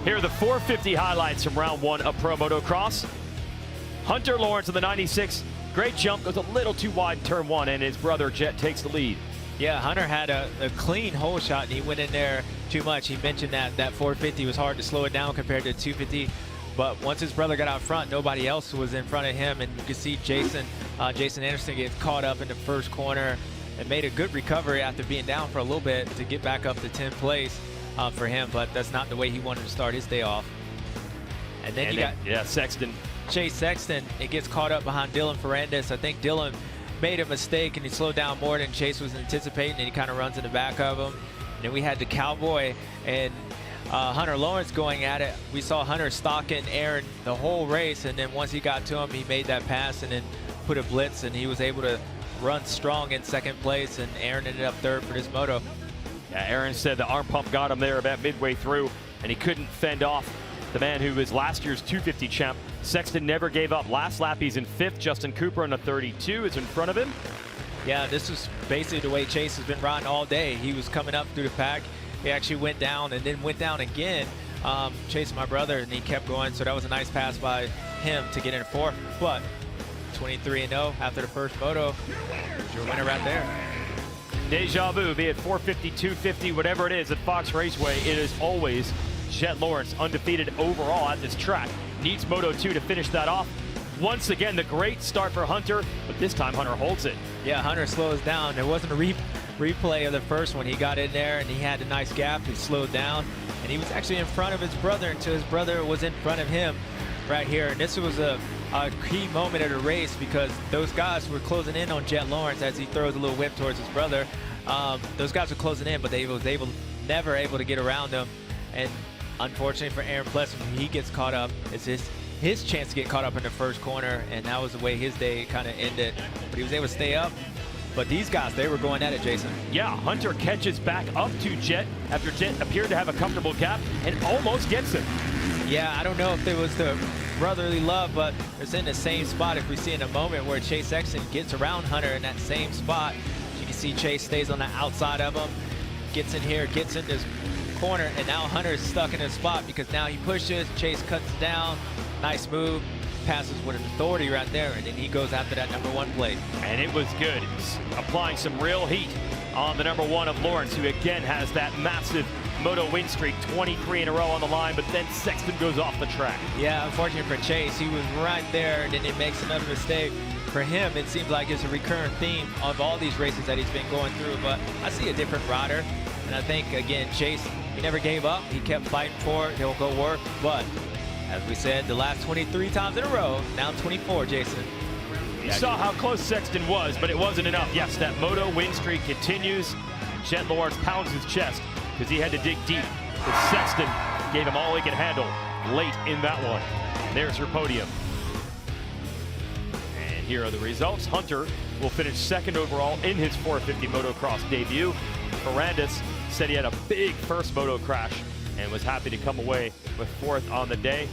Here are the 450 highlights from round one of Pro Motocross. Hunter Lawrence of the 96. Great jump, goes a little too wide in turn one, and his brother Jet takes the lead. Yeah, Hunter had a clean hole shot, and he went in there too much. He mentioned that 450 was hard to slow it down compared to 250. But once his brother got out front, nobody else was in front of him, and you could see Jason Anderson get caught up in the first corner and made a good recovery after being down for a little bit to get back up to 10th place for him. But that's not the way he wanted to start his day off. And then Sexton. Chase Sexton, it gets caught up behind Dylan Ferrandis. I think Dylan made a mistake and he slowed down more than Chase was anticipating, and he kind of runs in the back of him. And then we had the Cowboy and Hunter Lawrence going at it. We saw Hunter stalking Aaron the whole race, and then once he got to him, he made that pass and then put a blitz, and he was able to run strong in second place, and Aaron ended up third for this moto. Yeah, Aaron said the arm pump got him there about midway through, and he couldn't fend off the man who was last year's 250 champ. Sexton never gave up. Last lap, he's in fifth. Justin Cooper on the 32 is in front of him. Yeah, this is basically the way Chase has been riding all day. He was coming up through the pack. He actually went down and then went down again, chasing my brother, and he kept going. So that was a nice pass by him to get in fourth. But 23-0 after the first moto, your winner right there. Deja vu, be it 450, 250, whatever it is at Fox Raceway, it is always Jet Lawrence, undefeated overall at this track. Needs Moto 2 to finish that off. Once again, the great start for Hunter, but this time Hunter holds it. Yeah, Hunter slows down. There wasn't a replay of the first one. He got in there and he had a nice gap. He slowed down, and he was actually in front of his brother until his brother was in front of him right here. And this was a key moment of the race because those guys were closing in on Jet Lawrence as he throws a little whip towards his brother. Those guys were closing in, but they was never able to get around them. And unfortunately for Aaron Plesson, he gets caught up. It's his chance to get caught up in the first corner, and that was the way his day kind of ended. But he was able to stay up. But these guys, they were going at it, Jason. Yeah, Hunter catches back up to Jet after Jet appeared to have a comfortable gap and almost gets him. Yeah, I don't know if it was the brotherly love, but it's in the same spot. If we see in a moment where Chase Sexton gets around Hunter in that same spot, you can see Chase stays on the outside of him, gets in here, gets in this corner, and now Hunter is stuck in his spot because now he pushes, Chase cuts down, nice move, passes with an authority right there, and then he goes after that number one plate. And it was good. He's applying some real heat on the number one of Lawrence, who again has that massive moto win streak, 23 in a row on the line, but then Sexton goes off the track. Yeah, unfortunately for Chase, he was right there, and then he makes another mistake. For him, it seems like it's a recurrent theme of all these races that he's been going through, but I see a different rider, and I think, again, Chase, he never gave up. He kept fighting for it. He'll go work, but as we said, the last 23 times in a row, now 24, Jason. You saw how close Sexton was, but it wasn't enough. Yes, that moto win streak continues. Jet Lawrence pounds his chest because he had to dig deep. But Sexton gave him all he could handle late in that one. There's your podium. And here are the results. Hunter will finish second overall in his 450 motocross debut. Ferrandis said he had a big first moto crash and was happy to come away with fourth on the day.